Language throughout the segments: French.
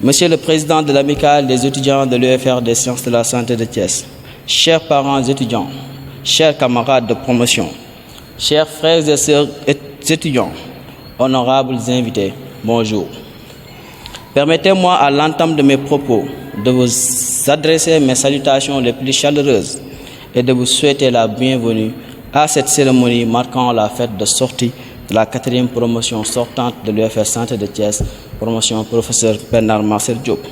Monsieur le Président de l'Amicale des étudiants de l'UFR des sciences de la santé de Thiès, chers parents étudiants, chers camarades de promotion, chers frères et sœurs étudiants, honorables invités, bonjour. Permettez-moi à l'entame de mes propos de vous adresser mes salutations les plus chaleureuses et de vous souhaiter la bienvenue à cette cérémonie marquant la fête de sortie de la 4e promotion sortante de l'UFR Santé de Thiès, promotion professeur Bernard Marcel Diop.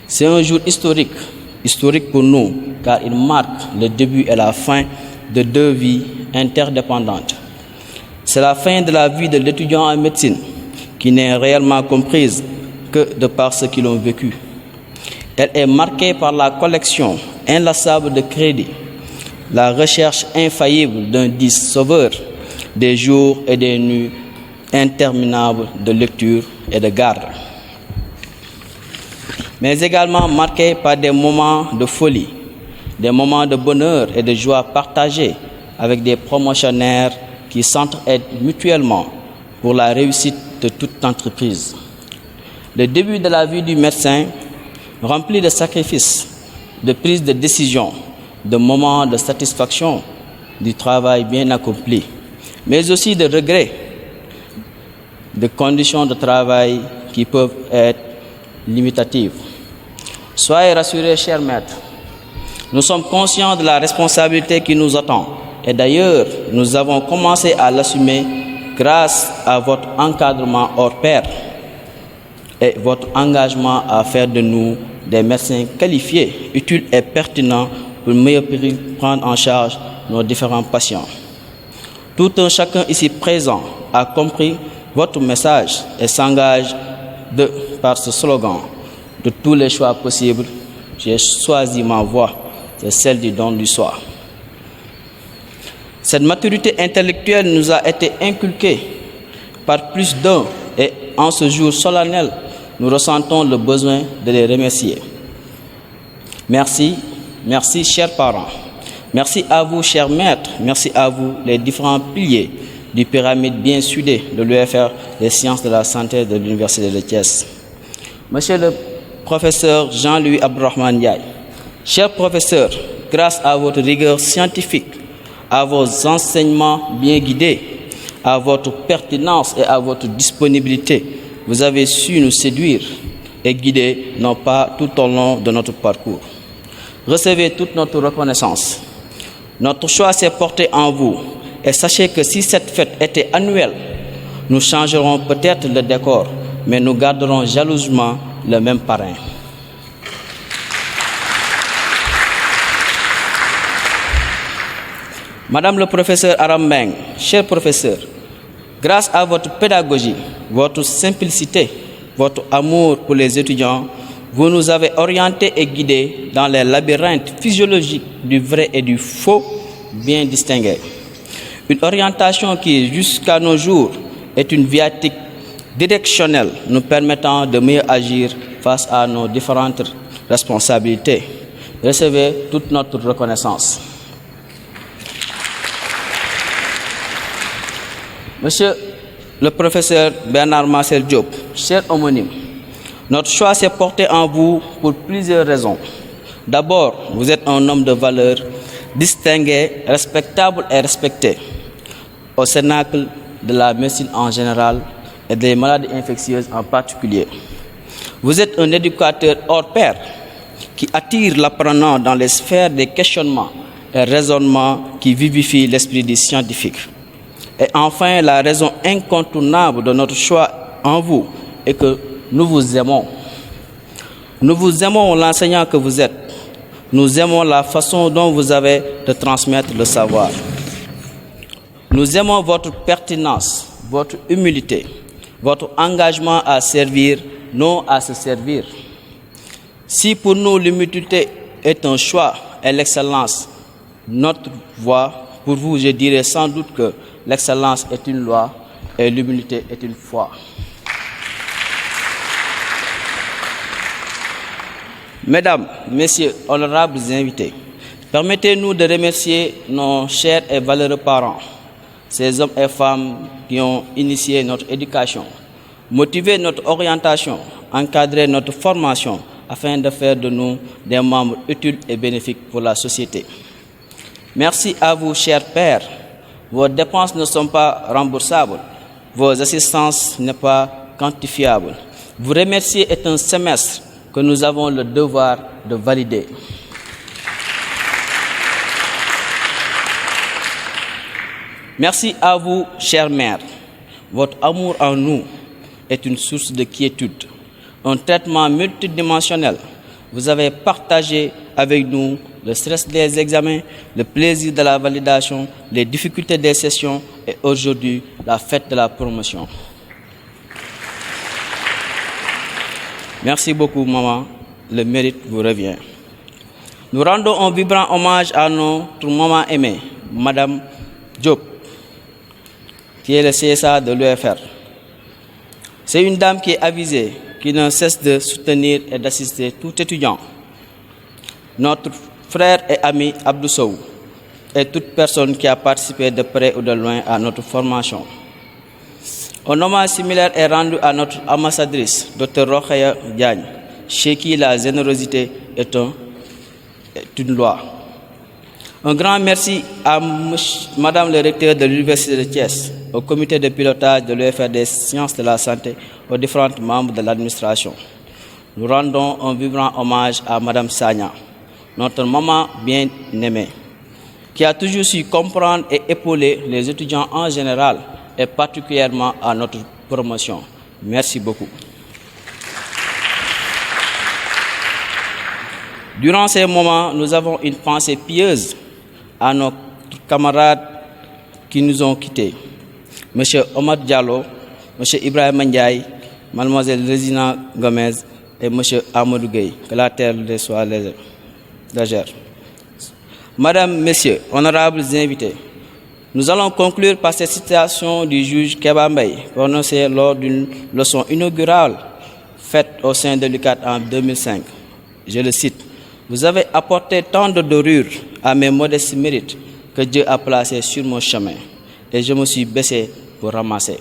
C'est un jour historique pour nous, car il marque le début et la fin de 2 vies interdépendantes. C'est la fin de la vie de l'étudiant en médecine, qui n'est réellement comprise que de par ce qu'ils ont vécu. Elle est marquée par la collection inlassable de crédits, la recherche infaillible d'un disque sauveur, des jours et des nuits interminables de lecture et de garde, mais également marquée par des moments de folie, des moments de bonheur et de joie partagés avec des promotionnaires qui s'entraident mutuellement pour la réussite de toute entreprise. Le début de la vie du médecin, rempli de sacrifices, de prises de décision, de moments de satisfaction du travail bien accompli, mais aussi de regrets, de conditions de travail qui peuvent être limitatives. Soyez rassurés, chers maîtres, nous sommes conscients de la responsabilité qui nous attend et d'ailleurs, nous avons commencé à l'assumer grâce à votre encadrement hors pair et votre engagement à faire de nous des médecins qualifiés, utiles et pertinents pour mieux prendre en charge nos différents patients. Tout un chacun ici présent a compris votre message et s'engage par ce slogan: de tous les choix possibles, j'ai choisi ma voie, c'est celle du don du soi. Cette maturité intellectuelle nous a été inculquée par plus d'un et en ce jour solennel, nous ressentons le besoin de les remercier. Merci, merci chers parents. Merci à vous, chers maîtres. Merci à vous, les différents piliers du pyramide bien soudé de l'UFR des sciences de la santé de l'Université de Thiès. Monsieur le professeur Jean-Louis Abdourahmane Ndiaye, cher professeur, grâce à votre rigueur scientifique, à vos enseignements bien guidés, à votre pertinence et à votre disponibilité, vous avez su nous séduire et guider nos pas tout au long de notre parcours. Recevez toute notre reconnaissance. Notre choix s'est porté en vous et sachez que si cette fête était annuelle, nous changerons peut-être le décor, mais nous garderons jalousement le même parrain. Madame le professeur Aram Meng, cher professeur, grâce à votre pédagogie, votre simplicité, votre amour pour les étudiants, vous nous avez orientés et guidés dans les labyrinthes physiologiques du vrai et du faux bien distingués. Une orientation qui, jusqu'à nos jours, est une viatique directionnelle nous permettant de mieux agir face à nos différentes responsabilités. Recevez toute notre reconnaissance. Monsieur le professeur Bernard Marcel Diop, cher homonyme, notre choix s'est porté en vous pour plusieurs raisons. D'abord, vous êtes un homme de valeur, distingué, respectable et respecté au cénacle de la médecine en général et des maladies infectieuses en particulier. Vous êtes un éducateur hors pair qui attire l'apprenant dans les sphères des questionnements et raisonnements qui vivifient l'esprit du scientifique. Et enfin, la raison incontournable de notre choix en vous est que nous vous aimons. Nous vous aimons l'enseignant que vous êtes. Nous aimons la façon dont vous avez de transmettre le savoir. Nous aimons votre pertinence, votre humilité, votre engagement à servir, non à se servir. Si pour nous l'humilité est un choix et l'excellence notre voie, pour vous je dirais sans doute que l'excellence est une loi et l'humilité est une foi. Mesdames, Messieurs, honorables invités, permettez-nous de remercier nos chers et valeureux parents, ces hommes et femmes qui ont initié notre éducation, motivé notre orientation, encadrer notre formation afin de faire de nous des membres utiles et bénéfiques pour la société. Merci à vous, chers pères. Vos dépenses ne sont pas remboursables. Vos assistances n'est pas quantifiable. Vous remercier est un semestre que nous avons le devoir de valider. Merci à vous, chers mères. Votre amour en nous est une source de quiétude, un traitement multidimensionnel. Vous avez partagé avec nous le stress des examens, le plaisir de la validation, les difficultés des sessions et aujourd'hui la fête de la promotion. Merci beaucoup, maman. Le mérite vous revient. Nous rendons un vibrant hommage à notre maman aimée, Madame Diop, qui est le CSA de l'UFR. C'est une dame qui est avisée, qui ne cesse de soutenir et d'assister tout étudiant. Notre frère et ami Abdou Sow et toute personne qui a participé de près ou de loin à notre formation. Un hommage similaire est rendu à notre ambassadrice, Dr Rokhaya Diagne, chez qui la générosité est une loi. Un grand merci à Madame le recteur de l'Université de Thiès, au comité de pilotage de l'UFR des sciences de la santé, aux différents membres de l'administration. Nous rendons un vibrant hommage à Madame Sagna, notre maman bien-aimée, qui a toujours su comprendre et épauler les étudiants en général et particulièrement à notre promotion. Merci beaucoup. Durant ces moments, nous avons une pensée pieuse à nos camarades qui nous ont quittés. M. Omar Diallo, M. Ibrahim Ndiaye, Mlle Résina Gomez et M. Amadou Gueye. Que la terre les soit légère. Madame, Messieurs, honorables invités, nous allons conclure par cette citation du juge Keba Mbaye, prononcée lors d'une leçon inaugurale faite au sein de l'UCAD en 2005. Je le cite. Vous avez apporté tant de dorures à mes modestes mérites que Dieu a placé sur mon chemin et je me suis baissé pour ramasser.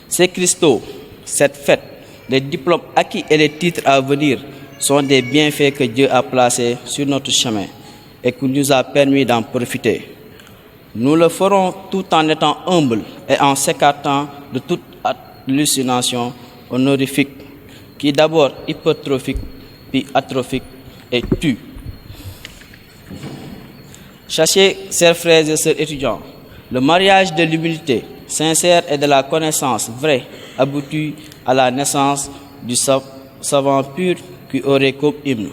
Ces cristaux, cette fête, les diplômes acquis et les titres à venir sont des bienfaits que Dieu a placés sur notre chemin et qui nous a permis d'en profiter. Nous le ferons tout en étant humbles et en s'écartant de toute hallucination honorifique qui est d'abord hypertrophique puis atrophique et tue. Sachez, chers frères et sœurs étudiants, le mariage de l'humilité sincère et de la connaissance vraie aboutit à la naissance du savant pur qui aurait comme hymne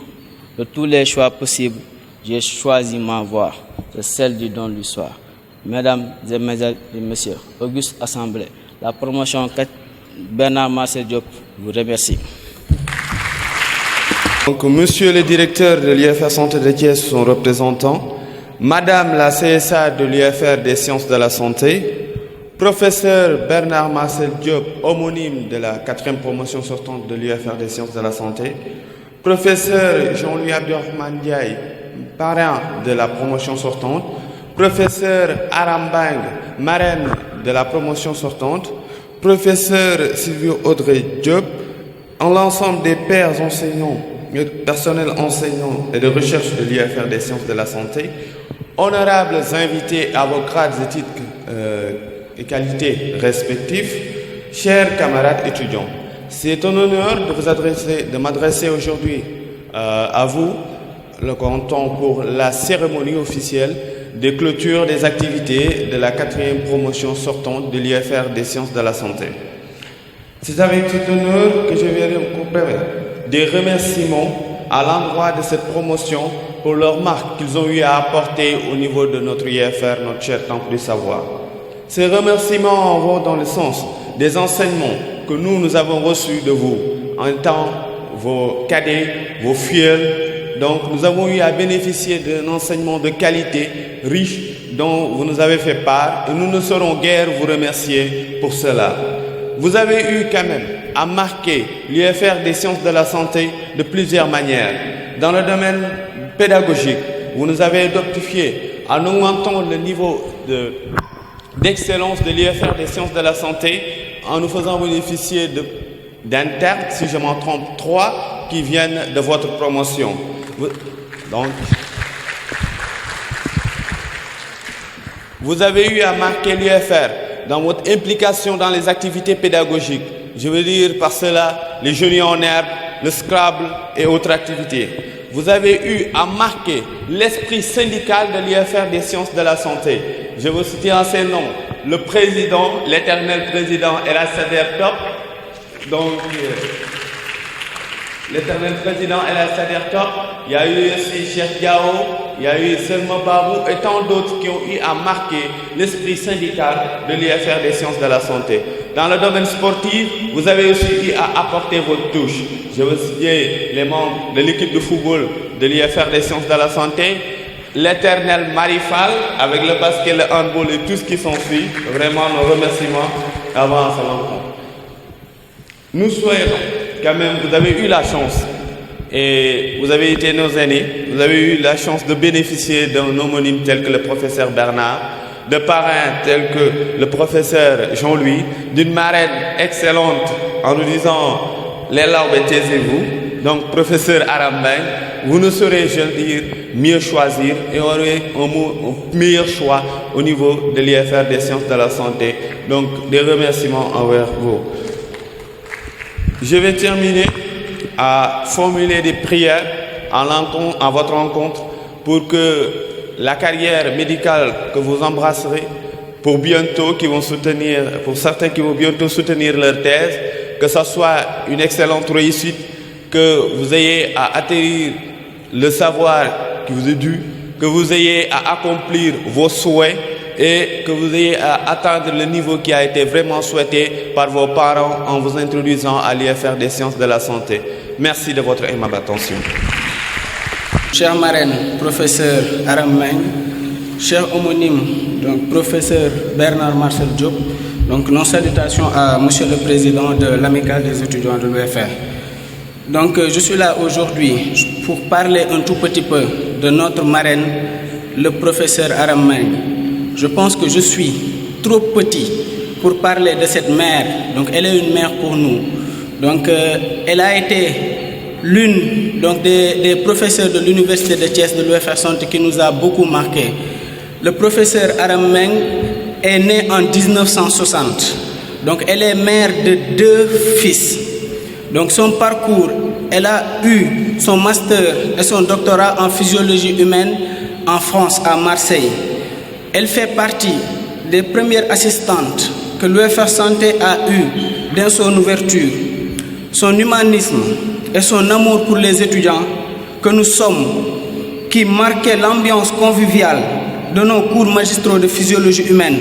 de tous les choix possibles. J'ai choisi ma voie, c'est celle du don du soir. Mesdames et messieurs, Auguste Assemblée, la promotion Bernard Marcel Diop vous remercie. Donc, monsieur le directeur de l'UFR Santé de Thiès, son représentant, madame la CSA de l'UFR des sciences de la santé, professeur Bernard Marcel Diop, homonyme de la 4e promotion sortante de l'UFR des sciences de la santé, professeur Jean-Louis Abdourahmane Ndiaye, parrain de la promotion sortante, professeur Arambang, marraine de la promotion sortante, professeur Sylvio Audrey Diop, en l'ensemble des pairs enseignants, personnel enseignant et de recherche de l'UFR des sciences de la santé, honorables invités à vos grades et titres et qualités respectifs, chers camarades étudiants, c'est un honneur de m'adresser aujourd'hui à vous, le grand temps pour la cérémonie officielle de clôture des activités de la 4e promotion sortante de l'UFR des sciences de la santé. C'est avec cet honneur que je vais vous permettre des remerciements à l'endroit de cette promotion pour leur marque qu'ils ont eu à apporter au niveau de notre UFR, notre cher temple du savoir. Ces remerciements vont dans le sens des enseignements que nous avons reçus de vous en étant vos cadets, vos filleuls. Donc nous avons eu à bénéficier d'un enseignement de qualité riche dont vous nous avez fait part et nous ne saurons guère vous remercier pour cela. Vous avez eu quand même à marquer l'UFR des sciences de la santé de plusieurs manières. Dans le domaine pédagogique, vous nous avez notifié en augmentant le niveau d'excellence de l'UFR des sciences de la santé en nous faisant bénéficier de d'interne, si je m'en trompe, 3 qui viennent de votre promotion. Donc, vous avez eu à marquer l'UFR dans votre implication dans les activités pédagogiques. Je veux dire par cela les jeunes en herbe, le Scrabble et autres activités. Vous avez eu à marquer l'esprit syndical de l'UFR des sciences de la santé. Je vous citer en ces noms le président, l'éternel président El Sader Top. Donc, l'éternel président El Sader Top, il y a eu aussi Cheikh Diao, il y a eu Selma Babou et tant d'autres qui ont eu à marquer l'esprit syndical de l'UFR des sciences de la santé. Dans le domaine sportif, vous avez aussi eu à apporter votre touche. Je veux citer les membres de l'équipe de football de l'UFR des sciences de la santé, l'éternel Marifal avec le basket, le handball et tout ce qui s'ensuit. Vraiment nos remerciements avant sa rencontre. Nous souhaitons quand même, vous avez eu la chance et vous avez été nos aînés, vous avez eu la chance de bénéficier d'un homonyme tel que le professeur Bernard, de parrains tels que le professeur Jean-Louis, d'une marraine excellente en nous disant les laubes taisez-vous, donc professeur Arambang, vous ne saurez, je veux dire, mieux choisir et aurez un meilleur choix au niveau de l'IFR des sciences de la santé. Donc des remerciements envers vous. Je vais terminer à formuler des prières en votre rencontre pour que la carrière médicale que vous embrasserez pour bientôt, pour certains qui vont bientôt soutenir leur thèse, que ce soit une excellente réussite, que vous ayez à atterrir le savoir qui vous est dû, que vous ayez à accomplir vos souhaits et que vous ayez à atteindre le niveau qui a été vraiment souhaité par vos parents en vous introduisant à l'IFR des sciences de la santé. Merci de votre aimable attention. Cher marraine, professeur Aram Meng, cher homonyme, donc professeur Bernard Marcel Diop, donc nos salutations à Monsieur le Président de l'Amicale des étudiants de l'UFR. Donc je suis là aujourd'hui pour parler un tout petit peu de notre marraine, le professeur Aram Meng. Je pense que je suis trop petit pour parler de cette mère. Donc elle est une mère pour nous. Donc elle a été l'une des professeurs de l'université de Thiès de l'UFR Santé qui nous a beaucoup marqué. Le professeur Aram Meng est né en 1960. Donc elle est mère de 2 fils. Donc son parcours, elle a eu son master et son doctorat en physiologie humaine en France, à Marseille. Elle fait partie des premières assistantes que l'UFR Santé a eues dès son ouverture. Son humanisme et son amour pour les étudiants que nous sommes, qui marquait l'ambiance conviviale de nos cours magistraux de physiologie humaine,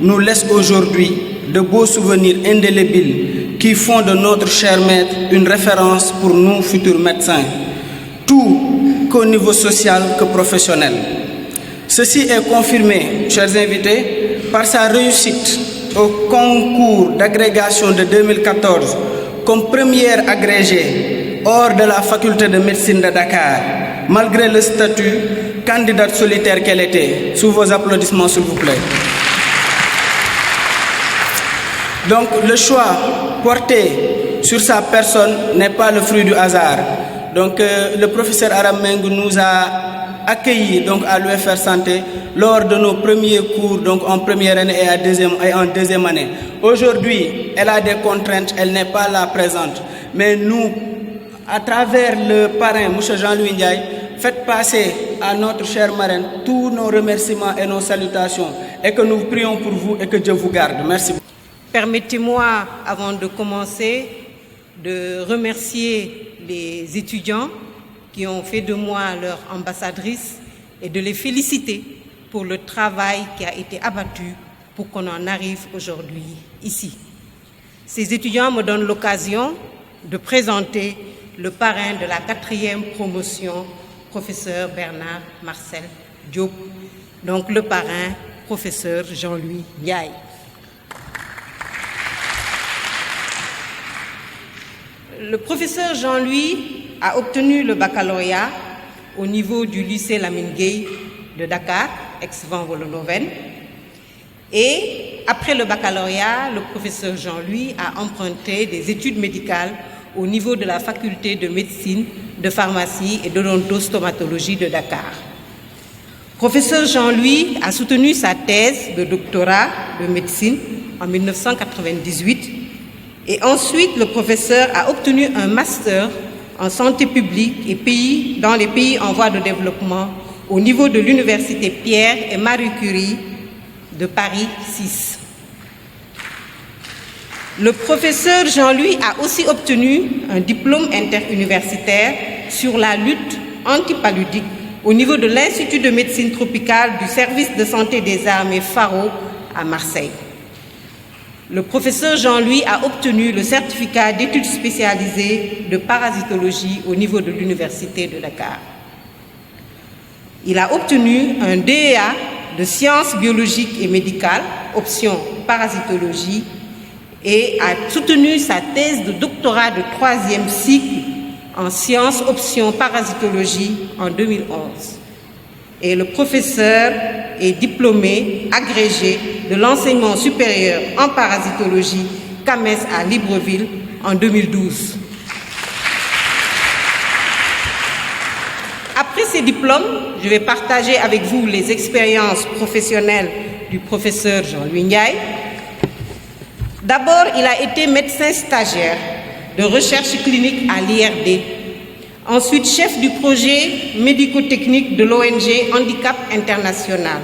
nous laisse aujourd'hui de beaux souvenirs indélébiles qui font de notre cher maître une référence pour nous futurs médecins, tout qu'au niveau social que professionnel. Ceci est confirmé, chers invités, par sa réussite au concours d'agrégation de 2014 comme première agrégée hors de la faculté de médecine de Dakar, malgré le statut candidate solitaire qu'elle était. Sous vos applaudissements, s'il vous plaît. Donc le choix porté sur sa personne n'est pas le fruit du hasard. Donc le professeur Aram Meng nous a accueillis donc à l'UFR Santé lors de nos premiers cours donc en première année et en deuxième année. Aujourd'hui, elle a des contraintes, elle n'est pas là présente. Mais nous, à travers le parrain, M. Jean-Louis Ndiaye, faites passer à notre chère marraine tous nos remerciements et nos salutations et que nous prions pour vous et que Dieu vous garde. Merci. Permettez-moi, avant de commencer, de remercier les étudiants qui ont fait de moi leur ambassadrice et de les féliciter pour le travail qui a été abattu pour qu'on en arrive aujourd'hui ici. Ces étudiants me donnent l'occasion de présenter le parrain de la 4e promotion, professeur Bernard Marcel Diop, donc le parrain, professeur Jean-Louis Ndiaye. Le professeur Jean-Louis a obtenu le baccalauréat au niveau du lycée Lamine Gueye de Dakar, ex-Van Vollenhoven, et après le baccalauréat, le professeur Jean-Louis a emprunté des études médicales au niveau de la faculté de médecine, de pharmacie et d'odontostomatologie de Dakar. Professeur Jean-Louis a soutenu sa thèse de doctorat de médecine en 1998 et ensuite le professeur a obtenu un master en santé publique et dans les pays en voie de développement au niveau de l'université Pierre et Marie Curie de Paris 6. Le professeur Jean-Louis a aussi obtenu un diplôme interuniversitaire sur la lutte antipaludique au niveau de l'Institut de médecine tropicale du service de santé des armées Faro à Marseille. Le professeur Jean-Louis a obtenu le certificat d'études spécialisées de parasitologie au niveau de l'université de Dakar. Il a obtenu un DEA de sciences biologiques et médicales, option parasitologie, et a soutenu sa thèse de doctorat de 3e cycle en sciences option parasitologie en 2011. Et le professeur est diplômé, agrégé de l'enseignement supérieur en parasitologie CAMES à Libreville en 2012. Après ces diplômes, je vais partager avec vous les expériences professionnelles du professeur Jean-Louis Ndiaye. D'abord, il a été médecin stagiaire de recherche clinique à l'IRD. Ensuite, chef du projet médico-technique de l'ONG Handicap International.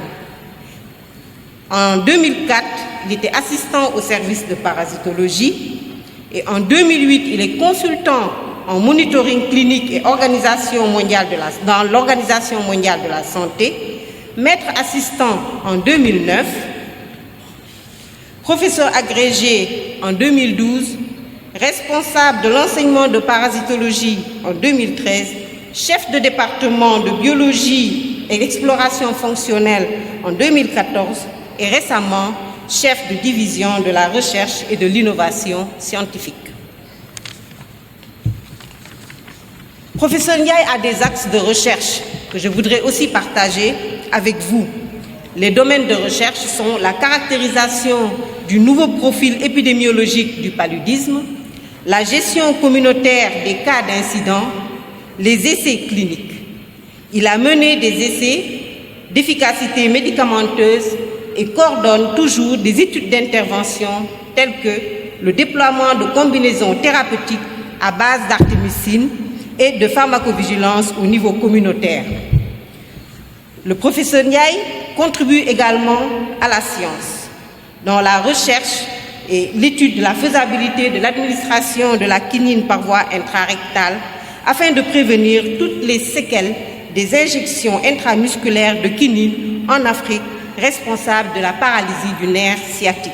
En 2004, il était assistant au service de parasitologie. Et en 2008, il est consultant en monitoring clinique et dans l'Organisation mondiale de la santé. Maître assistant en 2009. Professeur agrégé en 2012, responsable de l'enseignement de parasitologie en 2013, chef de département de biologie et d'exploration fonctionnelle en 2014 et récemment chef de division de la recherche et de l'innovation scientifique. Professeur Ndiaye a des axes de recherche que je voudrais aussi partager avec vous. Les domaines de recherche sont la caractérisation du nouveau profil épidémiologique du paludisme, la gestion communautaire des cas d'incidents, les essais cliniques. Il a mené des essais d'efficacité médicamenteuse et coordonne toujours des études d'intervention telles que le déploiement de combinaisons thérapeutiques à base d'artémisine et de pharmacovigilance au niveau communautaire. Le professeur Ndiaye contribue également à la science, dans la recherche et l'étude de la faisabilité de l'administration de la quinine par voie intrarectale afin de prévenir toutes les séquelles des injections intramusculaires de quinine en Afrique responsables de la paralysie du nerf sciatique.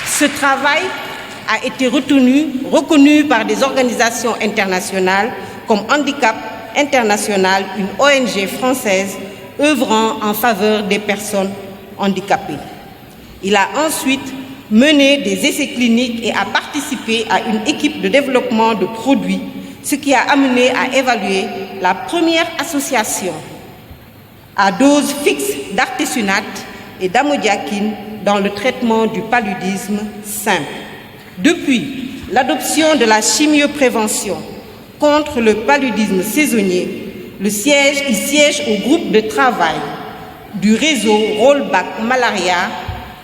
Ce travail a été reconnu par des organisations internationales comme Handicap International, une ONG française œuvrant en faveur des personnes handicapées. Il a ensuite mené des essais cliniques et a participé à une équipe de développement de produits, ce qui a amené à évaluer la première association à dose fixe d'artesunate et d'amodiaquine dans le traitement du paludisme simple. Depuis l'adoption de la chimioprévention contre le paludisme saisonnier, il siège au groupe de travail du réseau Rollback Malaria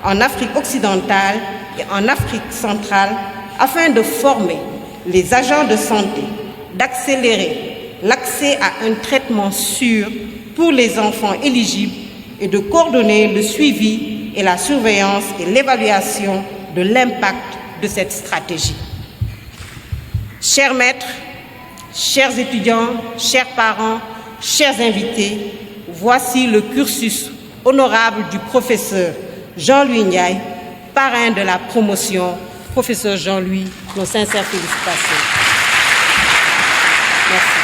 en Afrique occidentale et en Afrique centrale afin de former les agents de santé, d'accélérer l'accès à un traitement sûr pour les enfants éligibles et de coordonner le suivi et la surveillance et l'évaluation de l'impact de cette stratégie. Chers maîtres, chers étudiants, chers parents, chers invités, voici le cursus honorable du professeur Jean-Louis Ndiaye, parrain de la promotion. Professeur Jean-Louis, nos sincères félicitations. Merci.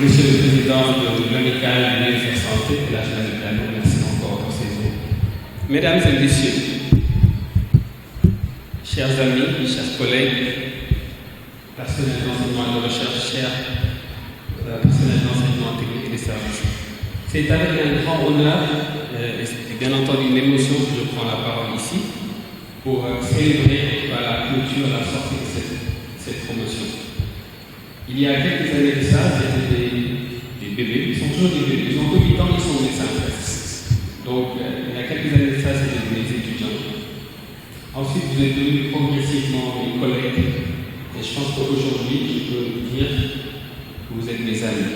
Monsieur le Président de l'Amicale de l'UNICEF Santé, de la Générale, merci encore pour ces mots. Mesdames et Messieurs, chers amis, chers collègues, personnel d'enseignement et de recherche, chers personnel d'enseignement technique et des services, c'est avec un grand honneur et et bien entendu une émotion que je prends la parole ici pour célébrer la clôture, la sortie de cette promotion. Il y a quelques années de ça, c'était des bébés, ils sont toujours des bébés, ils ont que 8 ans, ils sont médecins. Donc il y a quelques années de ça, c'était des étudiants. Ensuite, vous êtes devenus progressivement mes collègues, et je pense qu'aujourd'hui, je peux vous dire que vous êtes mes amis.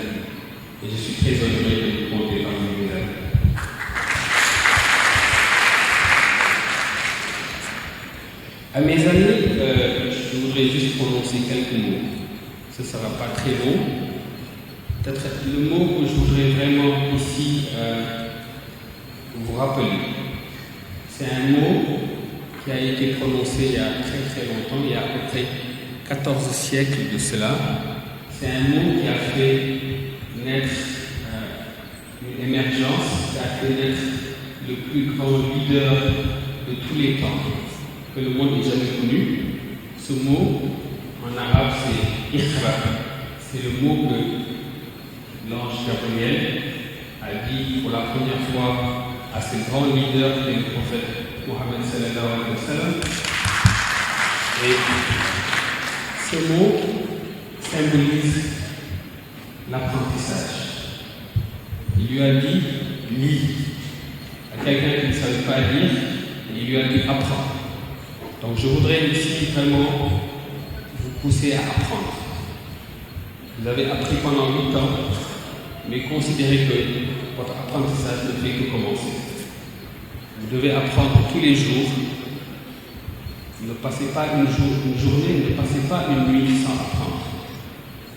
Et je suis très honoré de vous compter parmi mes amis. À mes amis, je voudrais juste prononcer quelques mots. Ce ne sera pas très long. Peut-être le mot que je voudrais vraiment ici vous rappeler. C'est un mot qui a été prononcé il y a très très longtemps, il y a à peu près 14 siècles de cela. C'est un mot qui a fait naître une émergence, qui a fait naître le plus grand leader de tous les temps que le monde n'ait jamais connu. Ce mot, en arabe, c'est Iqra. C'est le mot que l'ange Gabriel a dit pour la première fois à ce grand leader qui est le prophète Mohammed sallallahu alayhi wa sallam. Et ce mot symbolise l'apprentissage. Il lui a dit lis à quelqu'un qui ne savait pas lire, et il lui a dit apprends. Donc je voudrais ici vraiment vous pousser à apprendre. Vous avez appris pendant 8 ans, mais considérez que votre apprentissage ne fait que commencer. Vous devez apprendre tous les jours. Ne passez pas une journée, ne passez pas une nuit sans apprendre.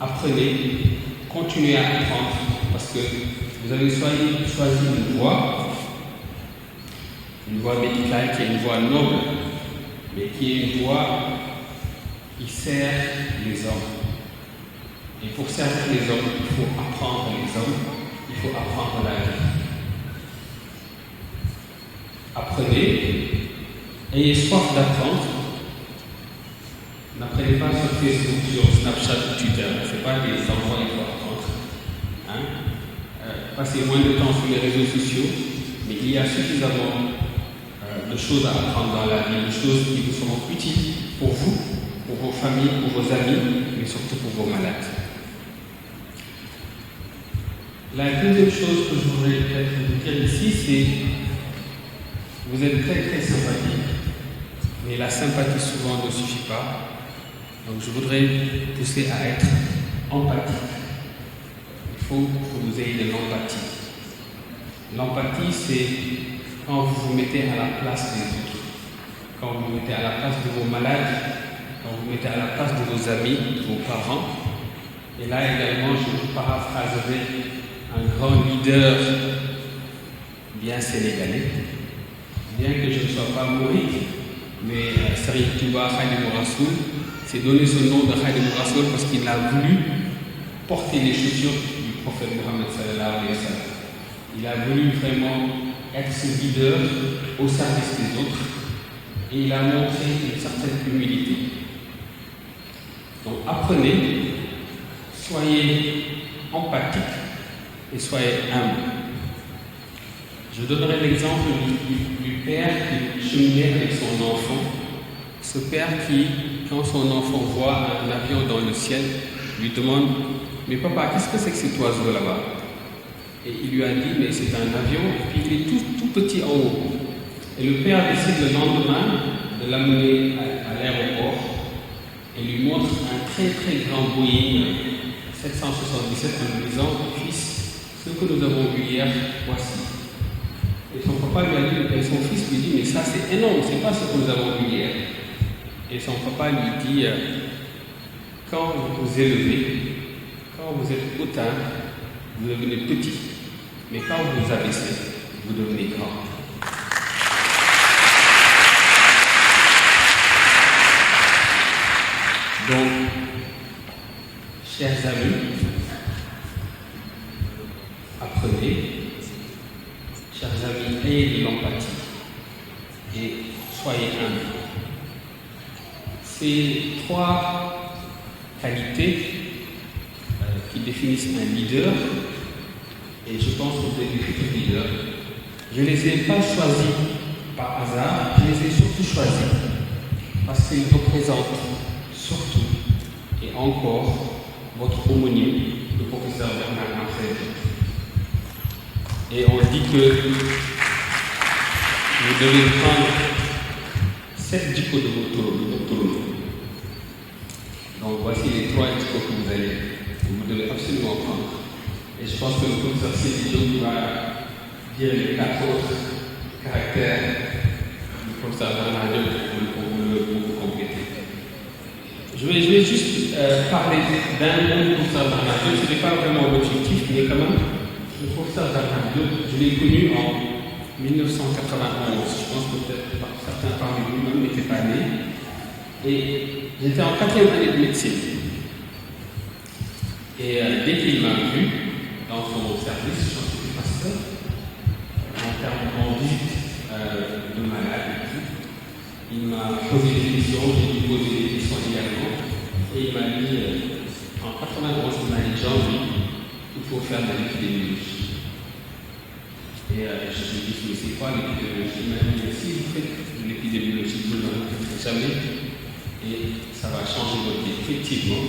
Apprenez, continuez à apprendre, parce que vous avez choisi une voie médicale qui est une voie noble, mais qui est une voie qui sert les hommes. Et pour servir les hommes, il faut apprendre les hommes, il faut apprendre la vie. Apprenez, ayez soif d'apprendre. N'apprenez pas sur Facebook, sur Snapchat ou Twitter. Ce n'est pas des endroits où il faut apprendre. Passez moins de temps sur les réseaux sociaux, mais il y a suffisamment de choses à apprendre dans la vie, de choses qui vous seront utiles pour vous, pour vos familles, pour vos amis, mais surtout pour vos malades. La deuxième chose que je voudrais peut-être vous dire ici, c'est vous êtes très très sympathique, mais la sympathie souvent ne suffit pas. Donc je voudrais pousser à être empathique. Il faut que vous ayez de l'empathie. L'empathie, c'est quand vous vous mettez à la place des autres, quand vous vous mettez à la place de vos malades, quand vous vous mettez à la place de vos amis, de vos parents. Et là également, je vous paraphraserai un grand leader bien sénégalais, bien que je ne sois pas mouride, mais Serigne Touba Khadimou Rassoul s'est donné ce nom de Khadimou Rassoul parce qu'il a voulu porter les chaussures du prophète Mohammed sallallahu alayhi wa sallam. Il a voulu vraiment être ce leader au service des autres et il a montré une certaine humilité. Donc apprenez, soyez empathique et soyez humble. Je donnerai l'exemple du père qui cheminait avec son enfant. Ce père qui, quand son enfant voit un avion dans le ciel, lui demande « Mais papa, qu'est-ce que c'est que cet oiseau là-bas ?» Et il lui a dit « Mais c'est un avion, et puis il est tout petit en haut. » Et le père décide le lendemain de l'amener à l'aéroport et lui montre un très très grand Boeing 777 en lui disant « Fils, ce que nous avons vu hier, voici. » Et son papa lui a dit, et son fils lui dit, mais ça c'est énorme, c'est pas ce que nous avons vu hier. Et son papa lui dit, quand vous vous élevez, quand vous êtes hautain, vous devenez petit, mais quand vous vous abaissez, vous devenez grand. Donc, chers amis, apprenez. Chers amis, ayez de l'empathie et soyez humbles. Ces 3 qualités qui définissent un leader, et je pense que vous êtes des futurs leaders, Je ne les ai pas choisis par hasard, je les ai surtout choisis parce qu'ils représentent surtout et encore votre homonyme, le professeur Bernard Marcel. Et on dit que vous devez prendre 7 diplômes de votre tour. Donc voici les 3 diplômes que vous devez absolument prendre. Et je pense que le professeur Céline va dire les 4 autres caractères du professeur Bernard pour vous compléter. Je vais juste parler d'un mot du professeur Bernard. Ce n'est pas vraiment l'objectif, mais quand même, le professeur Bernard, je l'ai connu en 1991. Je pense que peut-être certains parmi vous même n'étaient pas nés. Et j'étais en 4e année de médecine. Et dès qu'il m'a vu dans son service, je suis pasteur, en visite de malade, il m'a posé des questions, j'ai dû poser des questions également. Et il m'a dit, en 91, il m'a dit, Jean-Louis, il faut faire de l'épidémiologie. Et je lui ai dit, mais c'est quoi l'épidémiologie? Il m'a dit, si vous faites de l'épidémiologie, vous ne le faites jamais, et ça va changer votre vie. Effectivement,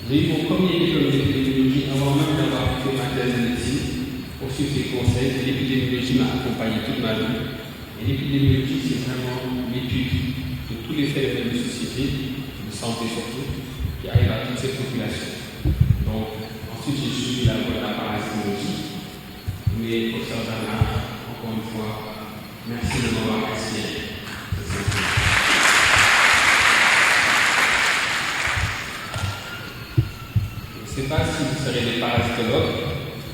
j'ai eu mon premier diplôme d'épidémiologie avant même d'avoir fait ma thèse de médecine. Pour suivre les conseils, l'épidémiologie m'a accompagné toute ma vie. Et l'épidémiologie, c'est vraiment l'étude de tous les phénomènes de société, de santé surtout, qui arrivent à toutes ces populations. Donc, ensuite, j'ai suivi la voie de la parasitologie. Mais, professeur Bernard, encore une fois, merci de m'avoir inspiré. Je ne sais pas si vous serez des parasitologues.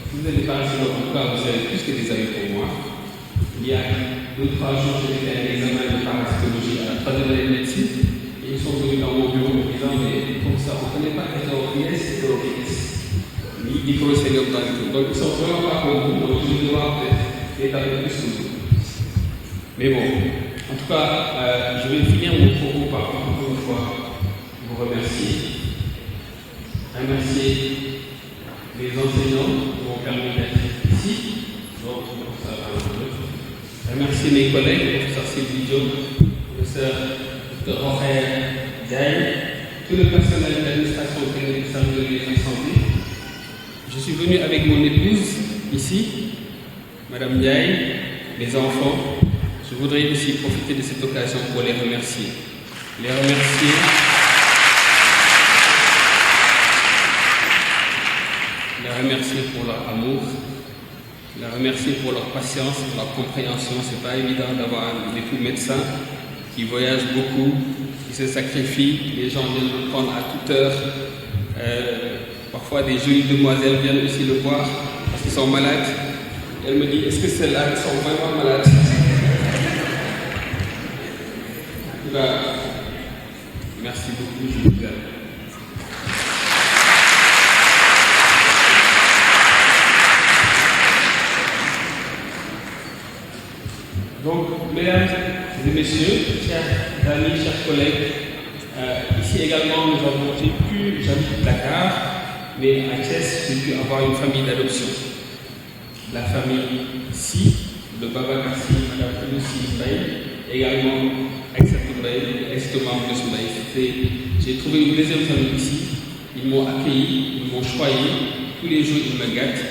Si vous êtes des parasitologues, en tout cas, vous savez plus que des amis pour moi. Il y a 2-3 jours, j'ai fait un examen de parasitologie à la 3e année de médecine. Et ils sont venus dans mon bureau en me disant, mais comme ça, on ne connaît pas hétérocliès, ni microcélium dans le tout. Donc, ils ne sont vraiment pas comme vous, donc je vais devoir peut-être établir plus que vous. Mais bon, en tout cas, je vais finir mon propos par encore une fois vous remercier. Remercier les enseignants qui m'ont permis d'être ici. Donc, remercier mes collègues, le professeur Sylvie Diop, le professeur Dr. Aurèle Diaye, tout le personnel de l'administration du service de l'État santé. Je suis venu avec mon épouse ici, Madame Diaye, les enfants. Je voudrais aussi profiter de cette occasion pour les remercier. Les remercier. Les remercier pour leur amour, les remercier pour leur patience, pour leur compréhension. C'est pas évident d'avoir un époux médecin qui voyage beaucoup, qui se sacrifie. Les gens viennent le prendre à toute heure. Parfois, des jolies demoiselles viennent aussi le voir parce qu'ils sont malades. Elle me dit, est-ce que celles-là sont vraiment malades? Merci beaucoup, je vous aime. Donc, mesdames et messieurs, chers amis, chers collègues, ici également, j'habite Dakar, mais à Thiès, j'ai pu avoir une famille d'adoption. La famille Si, le Baba Kassi, Madame Lucie Mbaye, également Aïssatou Mbaye, ex-membre de Mbaye. J'ai trouvé une deuxième famille ici. Ils m'ont accueilli, ils m'ont choyé. Tous les jours, ils me gâtent.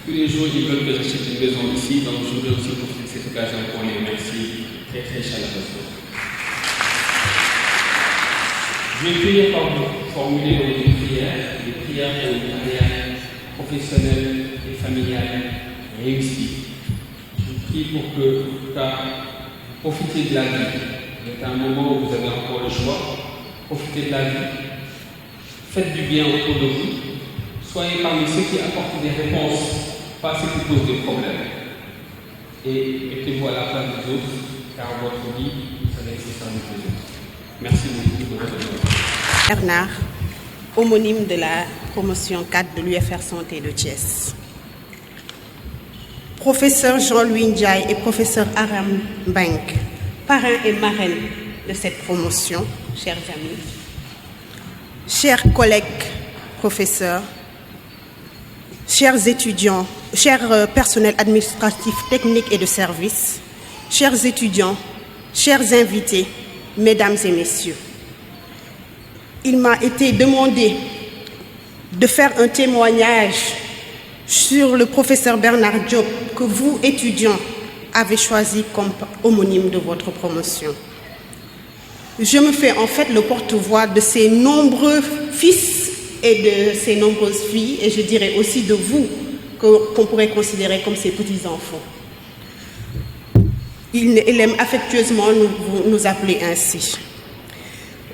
Tous les jours, ils veulent que j'achète une maison ici. Donc, je voudrais aussi profiter de cette occasion pour les remercier très, très chaleureusement. Je vais finir par vous formuler des prières pour une carrière professionnelle et familiale réussie. Je prie pour que, en tout cas, vous profitez de la vie. C'est un moment où vous avez encore le choix. Profitez de la vie. Faites du bien autour de vous. Soyez parmi ceux qui apportent des réponses, pas ceux qui posent des problèmes. Et mettez-vous à la place des autres, car votre vie, ça va être le service des autres. Merci beaucoup de votre attention. Bernard, homonyme de la promotion 4 de l'UFR Santé de Thiès. Professeur Jean-Louis Ndiaye et professeur Aram Bank, parrain et marraine de cette promotion, chers amis, chers collègues professeurs, chers étudiants, chers personnels administratifs, techniques et de service, chers étudiants, chers invités, mesdames et messieurs, il m'a été demandé de faire un témoignage sur le professeur Bernard Diop que vous, étudiants, avez choisi comme homonyme de votre promotion. Je me fais en fait le porte-voix de ces nombreux fils et de ces nombreuses filles, et je dirais aussi de vous, qu'on pourrait considérer comme ses petits-enfants. Il aime affectueusement nous appeler ainsi.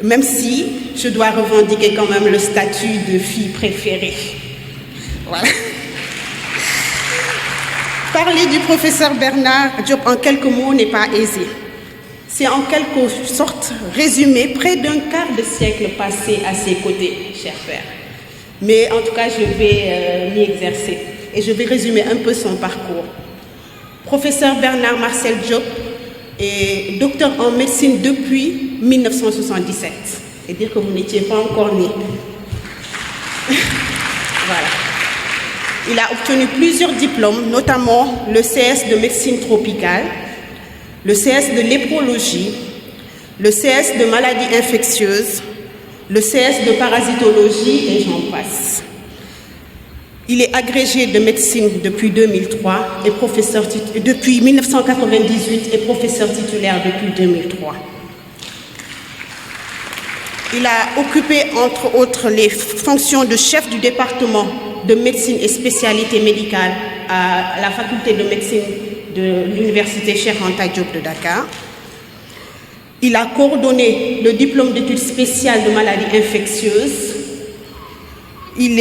Même si je dois revendiquer quand même le statut de fille préférée. Voilà. Parler du professeur Bernard Diop en quelques mots n'est pas aisé. C'est en quelque sorte résumer près d'un quart de siècle passé à ses côtés, cher père. Mais en tout cas, je vais m'y exercer et je vais résumer un peu son parcours. Professeur Bernard Marcel Diop est docteur en médecine depuis 1977. Et dire que vous n'étiez pas encore né. Voilà. Il a obtenu plusieurs diplômes, notamment le CS de médecine tropicale, le CS de léphrologie, le CS de maladies infectieuses, le CS de parasitologie et j'en passe. Il est agrégé de médecine depuis 2003 et depuis 1998 et professeur titulaire depuis 2003. Il a occupé entre autres les fonctions de chef du département de médecine et spécialité médicale à la faculté de médecine de l'université Cheikh Anta Diop de Dakar. Il a coordonné le diplôme d'études spéciales de maladies infectieuses. Il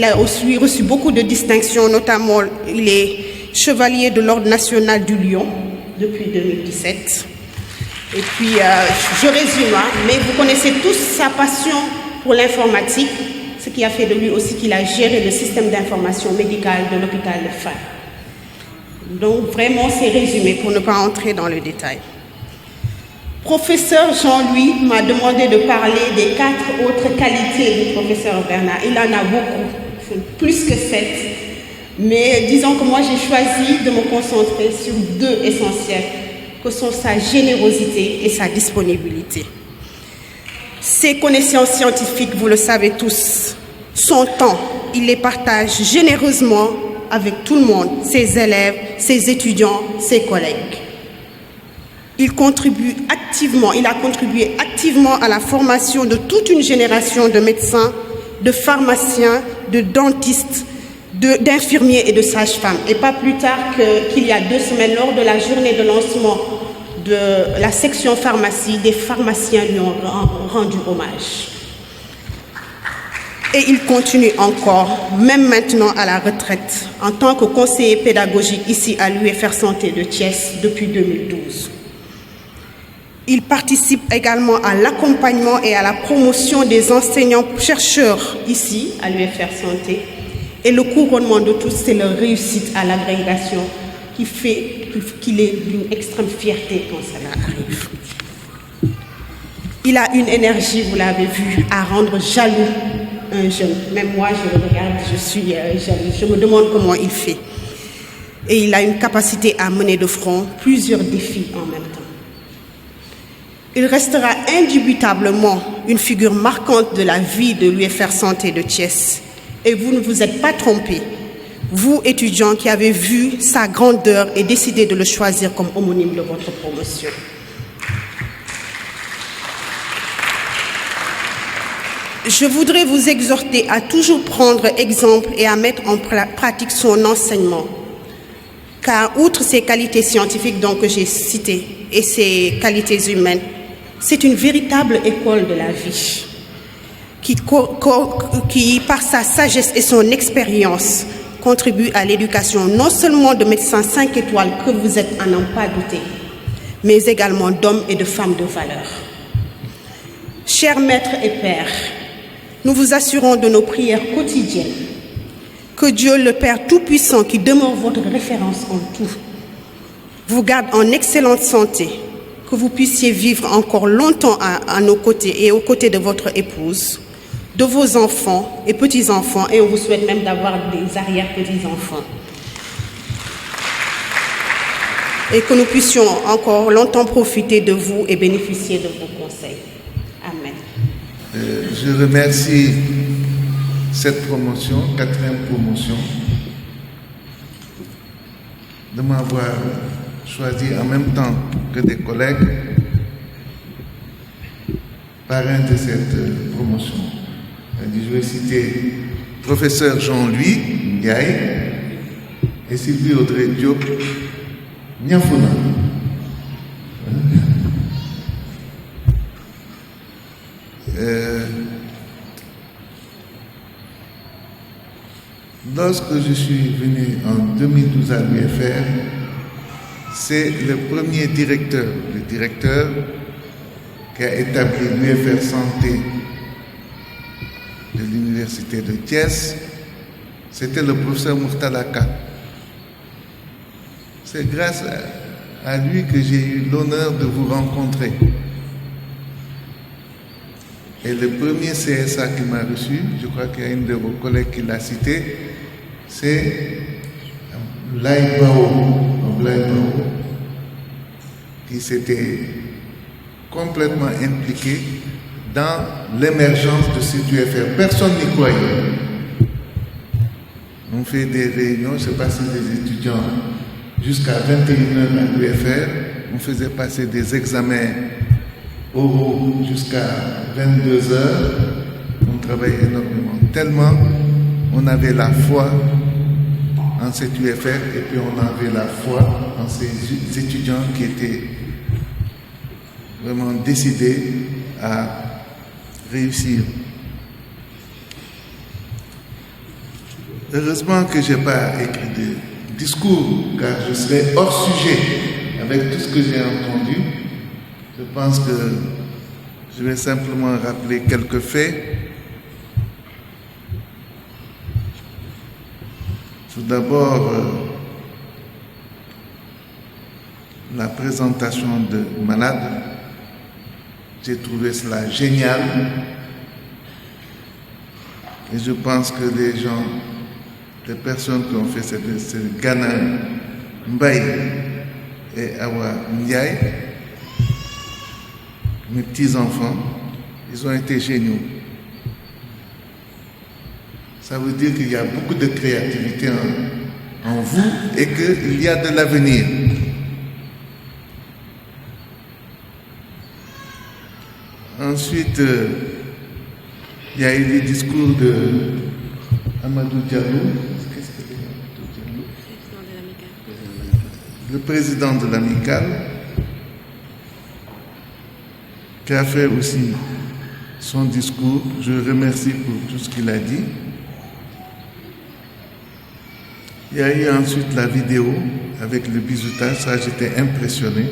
a aussi reçu beaucoup de distinctions, notamment il est chevalier de l'Ordre national du Lion depuis 2017. Et puis, je résume, mais vous connaissez tous sa passion pour l'informatique, ce qui a fait de lui aussi qu'il a géré le système d'information médicale de l'hôpital de Fann. Donc, vraiment, c'est résumé pour ne pas entrer dans le détail. Professeur Jean-Louis m'a demandé de parler des 4 autres qualités du professeur Bernard. Il en a beaucoup, plus que 7. Mais disons que moi, j'ai choisi de me concentrer sur 2 essentiels, que sont sa générosité et sa disponibilité. Ses connaissances scientifiques, vous le savez tous, son temps, il les partage généreusement avec tout le monde, ses élèves, ses étudiants, ses collègues. Il a contribué activement à la formation de toute une génération de médecins, de pharmaciens, de dentistes, d'infirmiers et de sages-femmes. Et pas plus tard qu'il y a 2 semaines, lors de la journée de lancement de la section pharmacie, des pharmaciens lui ont rendu hommage. Et il continue encore, même maintenant à la retraite, en tant que conseiller pédagogique ici à l'UFR Santé de Thiès depuis 2012. Il participe également à l'accompagnement et à la promotion des enseignants-chercheurs ici à l'UFR Santé. Et le couronnement de tous, c'est leur réussite à l'agrégation qui fait qu'il est d'une extrême fierté quand cela arrive. Il a une énergie, vous l'avez vu, à rendre jaloux un jeune. Même moi, je le regarde, je suis jaloux. Je me demande comment il fait. Et il a une capacité à mener de front plusieurs défis en même temps. Il restera indubitablement une figure marquante de la vie de l'UFR Santé de Thiès. Et vous ne vous êtes pas trompés, vous, étudiants, qui avez vu sa grandeur et décidé de le choisir comme homonyme de votre promotion. Je voudrais vous exhorter à toujours prendre exemple et à mettre en pratique son enseignement. Car outre ses qualités scientifiques donc, que j'ai citées et ses qualités humaines, c'est une véritable école de la vie qui, par sa sagesse et son expérience, contribue à l'éducation non seulement de médecins 5 étoiles que vous êtes à n'en pas douter, mais également d'hommes et de femmes de valeur. Chers maîtres et pères, nous vous assurons de nos prières quotidiennes que Dieu le Père Tout-Puissant, qui demeure votre référence en tout, vous garde en excellente santé, que vous puissiez vivre encore longtemps à nos côtés et aux côtés de votre épouse, de vos enfants et petits-enfants, et on vous souhaite même d'avoir des arrière-petits-enfants. Et que nous puissions encore longtemps profiter de vous et bénéficier de vos conseils. Amen. Je remercie cette promotion, 4e promotion, de m'avoir choisi en même temps que des collègues parrain de cette promotion. Je vais citer professeur Jean-Louis Ndiaye et Sylvie Audrey Diop Niafuna. Lorsque je suis venu en 2012 à l'UFR, c'est le premier directeur, le directeur qui a établi l'UFR Santé de l'Université de Thiès, c'était le professeur Murtala Ka. C'est grâce à lui que j'ai eu l'honneur de vous rencontrer. Et le premier CSA qui m'a reçu, je crois qu'il y a une de vos collègues qui l'a cité, c'est Blaise Bao, qui s'était complètement impliqué dans l'émergence de cette UFR. Personne n'y croyait. On fait des réunions, je passé des étudiants jusqu'à 21h à l'UFR. On faisait passer des examens oraux jusqu'à 22h. On travaillait énormément. Tellement on avait la foi en cette UFR et puis on avait la foi en ces étudiants qui étaient vraiment décidés à réussir. Heureusement que je n'ai pas écrit de discours, car je serais hors sujet avec tout ce que j'ai entendu. Je pense que je vais simplement rappeler quelques faits. Tout d'abord, la présentation de Malade. J'ai trouvé cela génial et je pense que les gens, les personnes qui ont fait cette Ghana, Mbaye et Awa Ndiaye, mes petits-enfants, ils ont été géniaux. Ça veut dire qu'il y a beaucoup de créativité en vous et qu'il y a de l'avenir. Ensuite, il y a eu les discours de Amadou Diallo, le président de l'Amicale, qui a fait aussi son discours. Je le remercie pour tout ce qu'il a dit. Il y a eu ensuite la vidéo avec le bizutage, ça j'étais impressionné,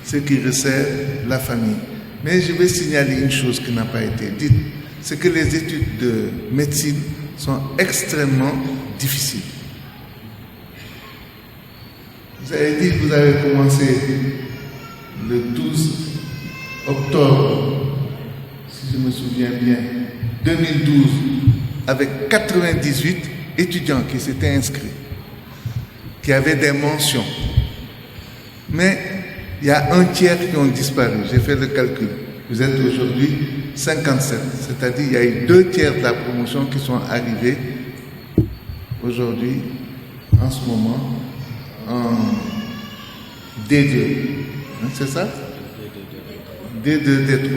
ce qui resserre la famille. Mais je vais signaler une chose qui n'a pas été dite, c'est que les études de médecine sont extrêmement difficiles. Vous avez dit que vous avez commencé le 12 octobre, si je me souviens bien, 2012, avec 98 étudiants qui s'étaient inscrits, qui avaient des mentions. Mais il y a un tiers qui ont disparu. J'ai fait le calcul. Vous êtes aujourd'hui 57. C'est-à-dire qu'il y a eu 2 tiers de la promotion qui sont arrivés aujourd'hui, en ce moment, en D2. C'est ça? D2, D3.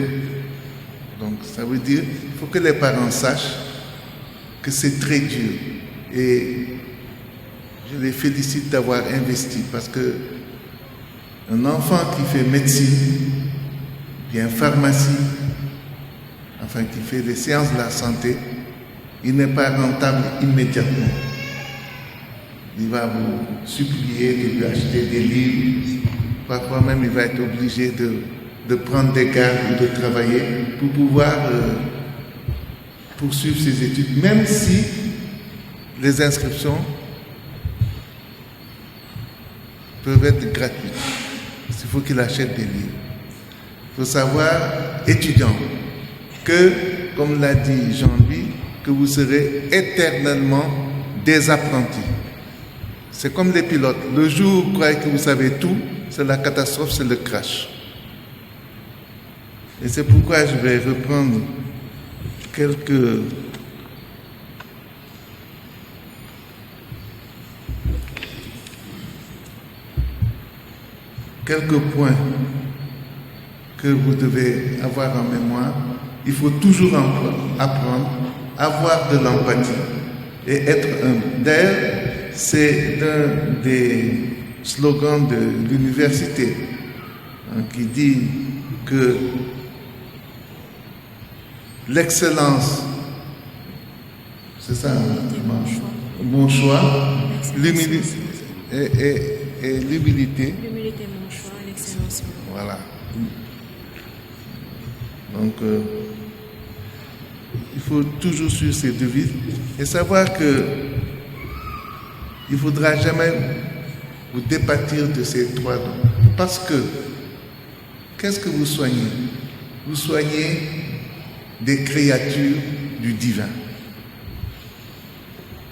Donc ça veut dire qu'il faut que les parents sachent que c'est très dur. Et je les félicite d'avoir investi parce que un enfant qui fait médecine, bien pharmacie, enfin qui fait les sciences de la santé, il n'est pas rentable immédiatement. Il va vous supplier de lui acheter des livres. Parfois même, il va être obligé de prendre des gardes ou de travailler pour pouvoir poursuivre ses études, même si les inscriptions peuvent être gratuites. Il faut qu'il achète des livres. Il faut savoir, étudiant, que comme l'a dit Jean-Louis, que vous serez éternellement des apprentis. C'est comme les pilotes. Le jour où vous croyez que vous savez tout, c'est la catastrophe, c'est le crash. Et c'est pourquoi je vais reprendre quelques points que vous devez avoir en mémoire. Il faut toujours apprendre, avoir de l'empathie et être humble. D'ailleurs, c'est l'un des slogans de l'université qui dit que l'excellence, c'est ça, mon choix, l'humilité et l'humilité. L'humilité, mon choix, l'excellence. Voilà. Donc, il faut toujours suivre ces devises et savoir que il ne faudra jamais vous départir de ces 3 dons. Parce que, qu'est-ce que vous soignez? Vous soignez des créatures du divin.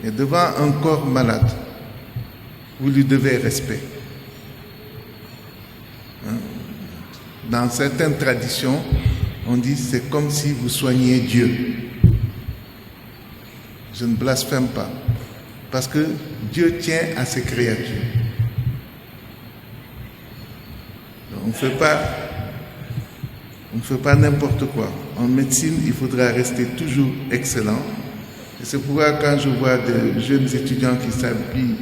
Et devant un corps malade, vous lui devez respect. Dans certaines traditions, on dit c'est comme si vous soigniez Dieu. Je ne blasphème pas. Parce que Dieu tient à ses créatures. Donc, on ne fait pas n'importe quoi. En médecine, il faudra rester toujours excellent. Et c'est pourquoi quand je vois de jeunes étudiants qui s'habillent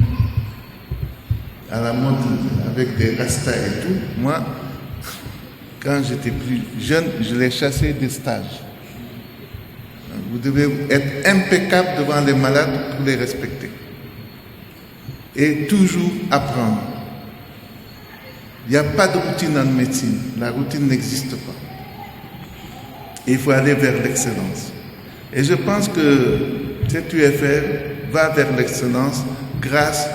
à la mode avec des rastas et tout, moi, quand j'étais plus jeune, je les chassais des stages. Vous devez être impeccable devant les malades pour les respecter. Et toujours apprendre. Il n'y a pas de routine en médecine. La routine n'existe pas. Et il faut aller vers l'excellence. Et je pense que cette UFR va vers l'excellence grâce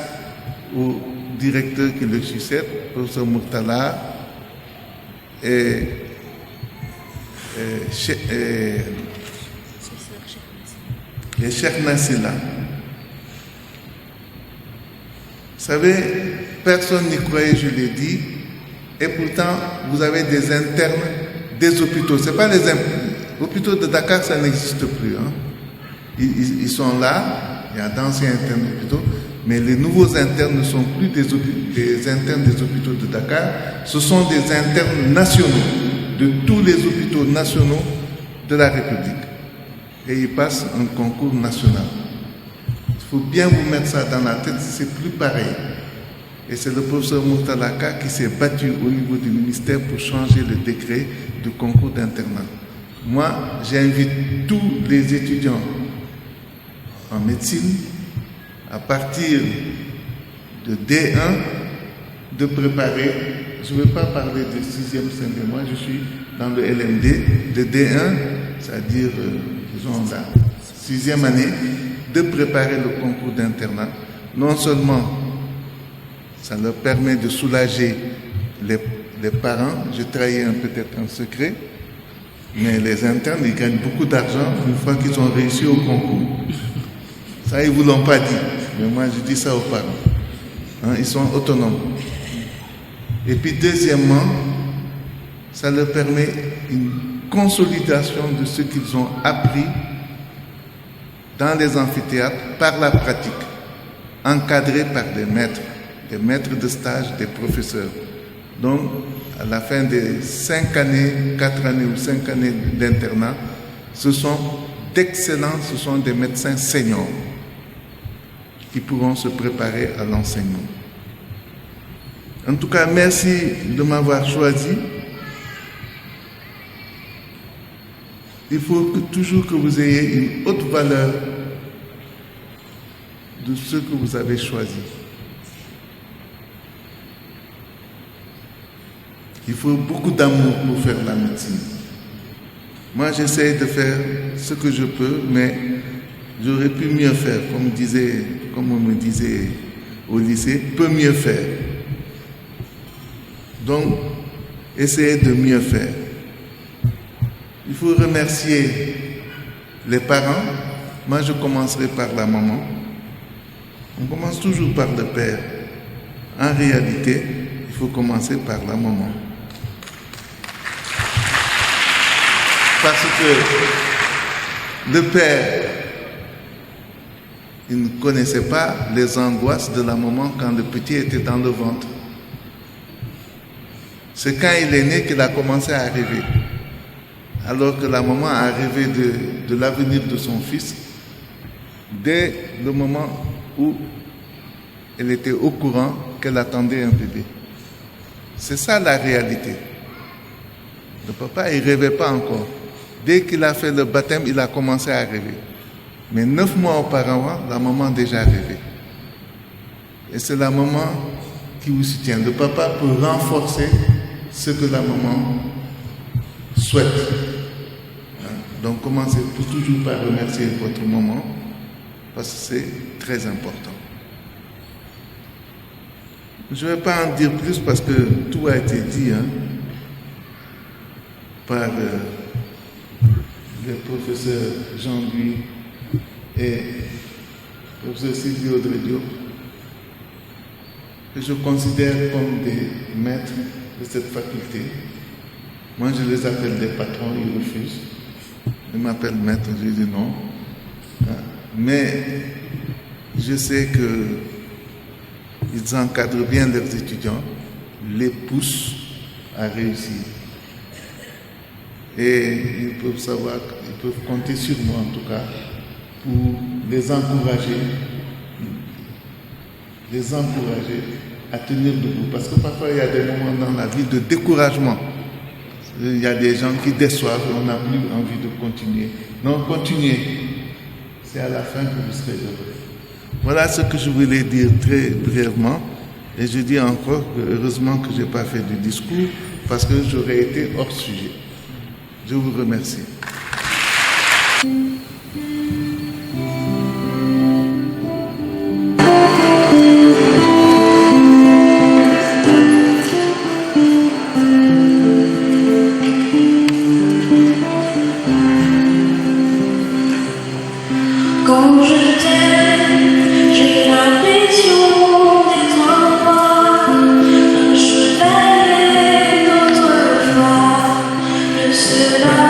au directeur qui le succède, professeur Murtala, et Cheikh Nassila. Vous savez, personne n'y croyait, je l'ai dit, et pourtant, vous avez des internes des hôpitaux. C'est pas les hôpitaux de Dakar, ça n'existe plus. Hein. Ils sont là, il y a d'anciens internes d'hôpitaux, mais les nouveaux internes ne sont plus des internes des hôpitaux de Dakar, ce sont des internes nationaux, de tous les hôpitaux nationaux de la République. Et ils passent un concours national. Il faut bien vous mettre ça dans la tête, c'est plus pareil. Et c'est le professeur Moutalaka qui s'est battu au niveau du ministère pour changer le décret du concours d'internat. Moi, j'invite tous les étudiants en médecine, à partir de D1, de préparer, je ne veux pas parler de 6e, 5e mois, je suis dans le LMD, de D1, c'est-à-dire, disons la 6e année, de préparer le concours d'internat. Non seulement ça leur permet de soulager les parents, je trahis peut-être un secret, mais les internes, ils gagnent beaucoup d'argent une fois qu'ils ont réussi au concours. Ça, ils ne vous l'ont pas dit, mais moi je dis ça aux parents. Hein, ils sont autonomes. Et puis deuxièmement, ça leur permet une consolidation de ce qu'ils ont appris dans les amphithéâtres par la pratique, encadrés par des maîtres de stage, des professeurs. Donc, à la fin des 5 années, 4 années ou 5 années d'internat, ce sont d'excellents, ce sont des médecins seniors qui pourront se préparer à l'enseignement. En tout cas, merci de m'avoir choisi. Il faut toujours que vous ayez une haute valeur de ce que vous avez choisi. Il faut beaucoup d'amour pour faire la médecine. Moi, j'essaie de faire ce que je peux, mais j'aurais pu mieux faire, comme on me disait au lycée, peut mieux faire. Donc, essayez de mieux faire. Il faut remercier Les parents, moi je commencerai par la maman. On commence toujours par le père. En réalité, il faut commencer par la maman. Parce que le père, il ne connaissait pas les angoisses de la maman quand le petit était dans le ventre. C'est quand il est né qu'il a commencé à rêver. Alors que la maman a rêvé de l'avenir de son fils dès le moment où elle était au courant qu'elle attendait un bébé. C'est ça la réalité. Le papa, il ne rêvait pas encore. Dès qu'il a fait le baptême, il a commencé à rêver. Mais 9 mois auparavant, la maman a déjà rêvé. Et c'est la maman qui vous soutient. Le papa peut renforcer ce que la maman souhaite. Donc commencez toujours par remercier votre maman, parce que c'est très important. Je ne vais pas en dire plus parce que tout a été dit par le professeur Jean-Louis et le professeur Sylvie Audrey Diop, que je considère comme des maîtres de cette faculté. Moi, je les appelle des patrons, ils refusent. Ils m'appellent maître, je dis non. Mais je sais qu'ils encadrent bien leurs étudiants, les poussent à réussir. Et ils peuvent savoir, ils peuvent compter sur moi en tout cas, pour les encourager à tenir debout. Parce que parfois il y a des moments dans la vie de découragement. Il y a des gens qui déçoivent et on n'a plus envie de continuer. Non, continuez. C'est à la fin que vous serez heureux. Voilà ce que je voulais dire très brièvement. Et je dis encore que heureusement que je n'ai pas fait de discours parce que j'aurais été hors sujet. Je vous remercie. Quand je t'aime, j'ai l'impression d'être un roi, un chevalier d'autrefois, de cela.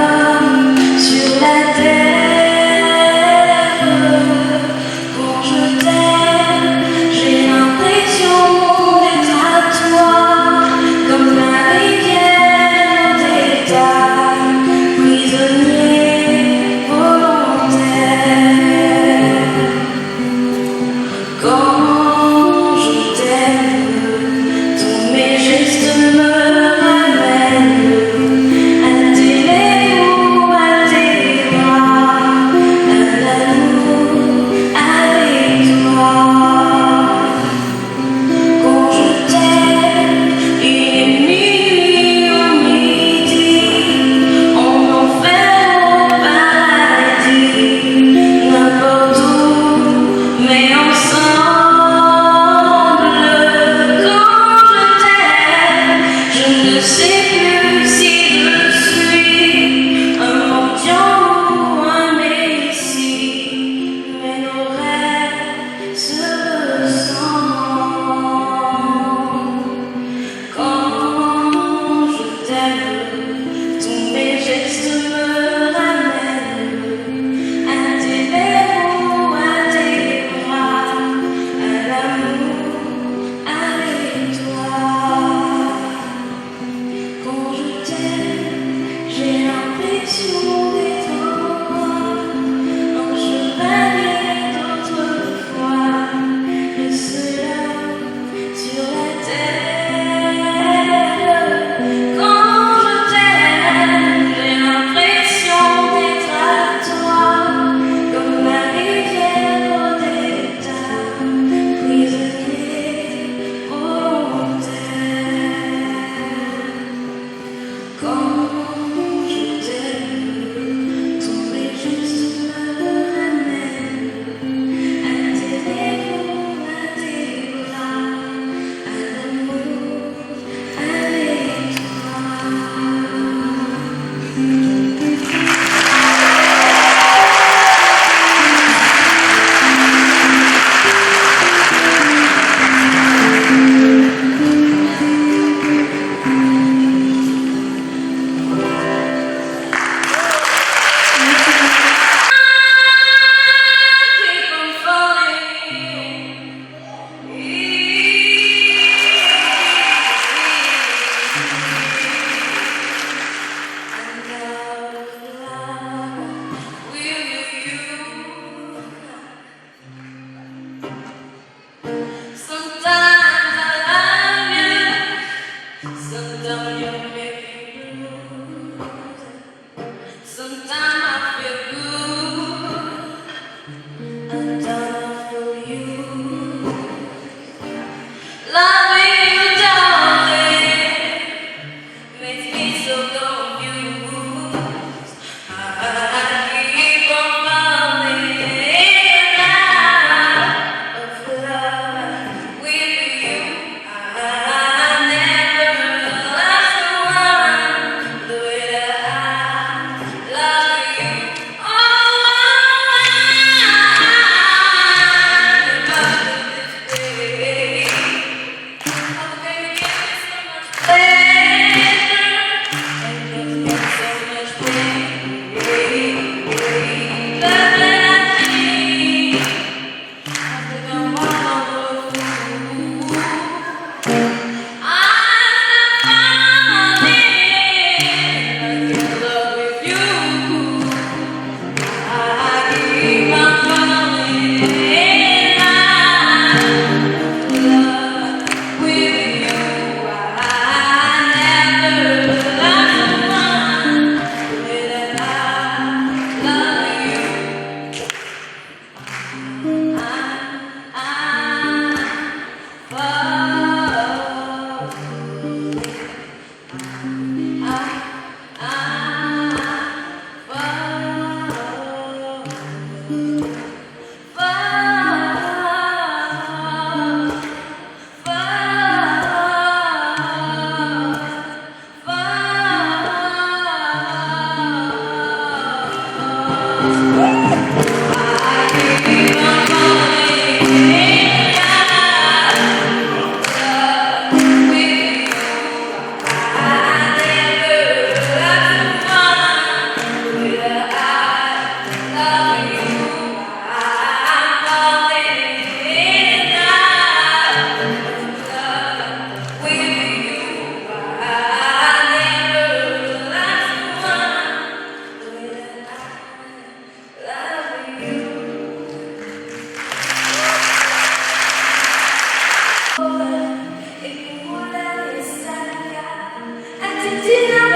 Nama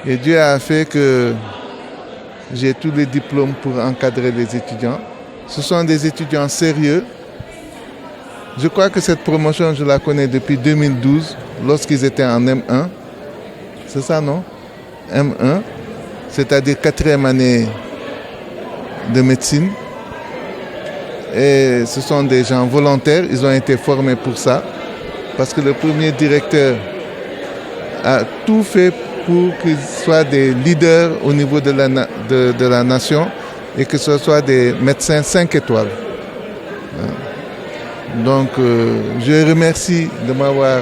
Et Dieu a fait que j'ai tous les diplômes pour encadrer les étudiants. Ce sont des étudiants sérieux. Je crois que cette promotion, je la connais depuis 2012, lorsqu'ils étaient en M1. C'est ça, non? M1, c'est-à-dire 4e année de médecine. Et ce sont des gens volontaires, ils ont été formés pour ça. Parce que le premier directeur a tout fait pour qu'ils soient des leaders au niveau de la nation et que ce soit des médecins 5 étoiles. Donc, je remercie de m'avoir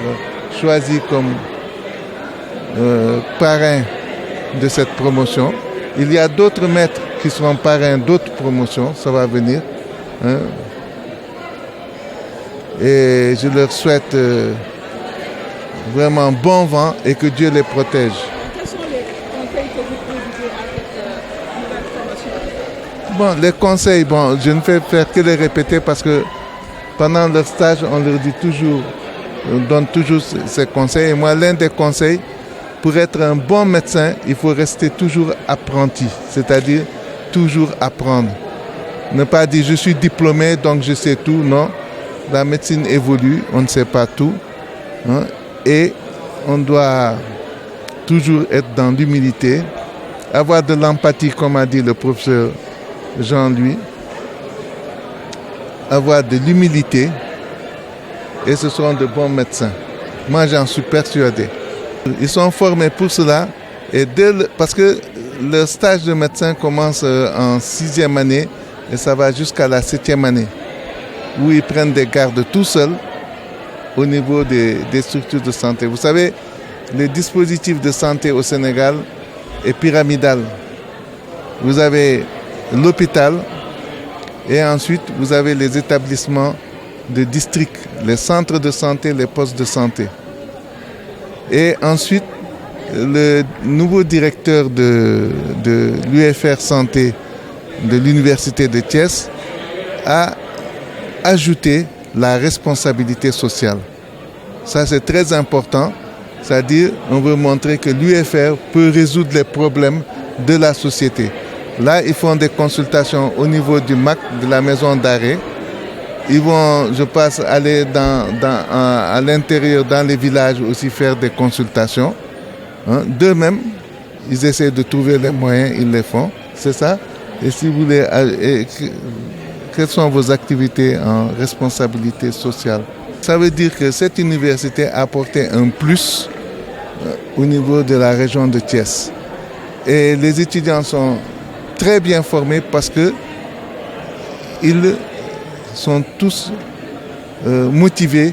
choisi comme parrain de cette promotion. Il y a d'autres maîtres qui seront parrains d'autres promotions, ça va venir. Et je leur souhaite vraiment bon vent et que Dieu les protège. Quels sont les conseils que vous prodiguez à cette nouvelle promotion? Bon, les conseils, je ne vais faire que les répéter parce que pendant leur stage, on leur dit toujours, on donne toujours ces conseils. Et moi, l'un des conseils, pour être un bon médecin, il faut rester toujours apprenti, c'est-à-dire toujours apprendre. Ne pas dire je suis diplômé donc je sais tout, non. La médecine évolue, on ne sait pas tout. Et on doit toujours être dans l'humilité, avoir de l'empathie comme a dit le professeur Jean-Louis, avoir de l'humilité et ce seront de bons médecins. Moi j'en suis persuadé. Ils sont formés pour cela et parce que le stage de médecin commence en 6e année et ça va jusqu'à la 7e année où ils prennent des gardes tout seuls au niveau des structures de santé. Vous savez, le dispositif de santé au Sénégal est pyramidal. Vous avez l'hôpital et ensuite vous avez les établissements de district, les centres de santé, les postes de santé. Et ensuite, le nouveau directeur de l'UFR Santé de l'Université de Thiès a ajouté la responsabilité sociale. Ça, c'est très important. C'est-à-dire, on veut montrer que l'UFR peut résoudre les problèmes de la société. Là, ils font des consultations au niveau du MAC, de la maison d'arrêt. Ils vont, je pense, aller à l'intérieur, dans les villages aussi, faire des consultations. D'eux-mêmes, ils essaient de trouver les moyens, ils les font. C'est ça. Et si vous voulez, quelles sont vos activités en responsabilité sociale? Ça veut dire que cette université a apporté un plus au niveau de la région de Thiès. Et les étudiants sont très bien formés parce qu'ils sont tous motivés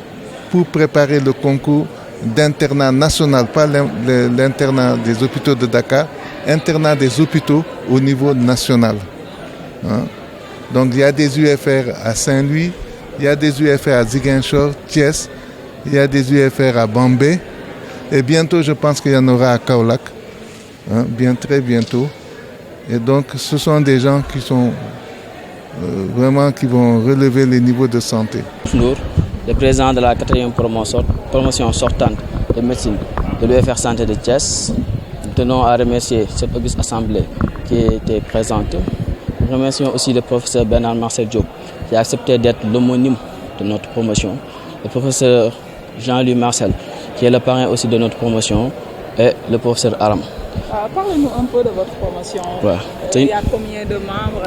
pour préparer le concours d'internat national, pas l'internat des hôpitaux de Dakar, internat des hôpitaux au niveau national. Donc il y a des UFR à Saint-Louis, il y a des UFR à Ziguinchor, Thiès, il y a des UFR à Bambey et bientôt je pense qu'il y en aura à Kaolack, très bientôt. Et donc ce sont des gens qui sont vraiment qui vont relever les niveaux de santé. Nour, le président de la 4e promotion sortante de médecine de l'UFR Santé de Thiès, nous tenons à remercier cette auguste assemblée qui était présente. Nous remercions aussi le professeur Bernard Marcel Diop qui a accepté d'être l'homonyme de notre promotion, le professeur Jean-Louis Marcel qui est le parrain aussi de notre promotion et le professeur Aram. Parlez-nous un peu de votre promotion. Ouais. Il y a combien de membres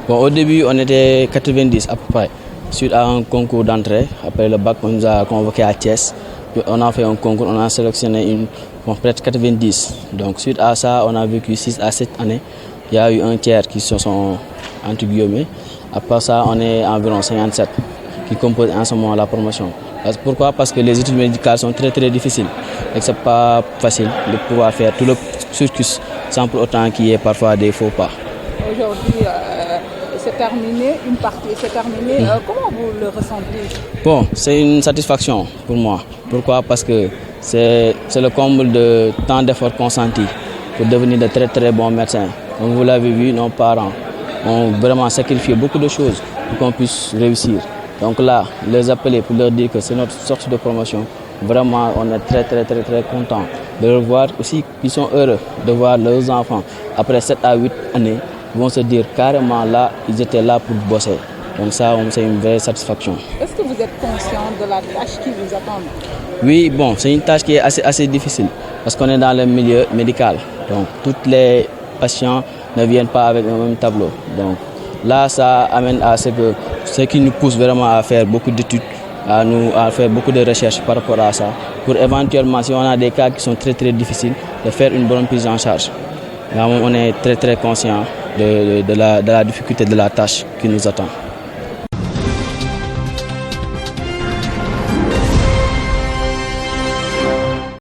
Bon, au début, on était 90 à peu près. Suite à un concours d'entrée, après le bac, on nous a convoqués à Thiès. Puis on a fait un concours, on a sélectionné peut-être 90. Donc suite à ça, on a vécu 6 à 7 années. Il y a eu un tiers qui se sont entre guillemets. Après ça, on est environ 57 qui composent en ce moment la promotion. Pourquoi? Parce que les études médicales sont très très difficiles et que ce n'est pas facile de pouvoir faire tout le cursus sans pour autant qu'il y ait parfois des faux pas. Aujourd'hui, c'est terminé, une partie c'est terminée. Comment vous le ressentez? Bon, c'est une satisfaction pour moi. Pourquoi? Parce que c'est le comble de tant d'efforts consentis pour devenir de très très bons médecins. Comme vous l'avez vu, nos parents ont vraiment sacrifié beaucoup de choses pour qu'on puisse réussir. Donc là, les appeler pour leur dire que c'est notre sortie de promotion, vraiment on est très content de le voir aussi. Ils sont heureux de voir leurs enfants après 7 à 8 années vont se dire carrément là, ils étaient là pour bosser. Donc ça, c'est une vraie satisfaction. Est-ce que vous êtes conscient de la tâche qui vous attend? Oui, bon, c'est une tâche qui est assez difficile parce qu'on est dans le milieu médical. Donc tous les patients ne viennent pas avec le même tableau. Donc là, ça amène à ce qui nous pousse vraiment à faire beaucoup d'études, à faire beaucoup de recherches par rapport à ça, pour éventuellement, si on a des cas qui sont très difficiles, de faire une bonne prise en charge. Là, on est très conscient de la difficulté de la tâche qui nous attend.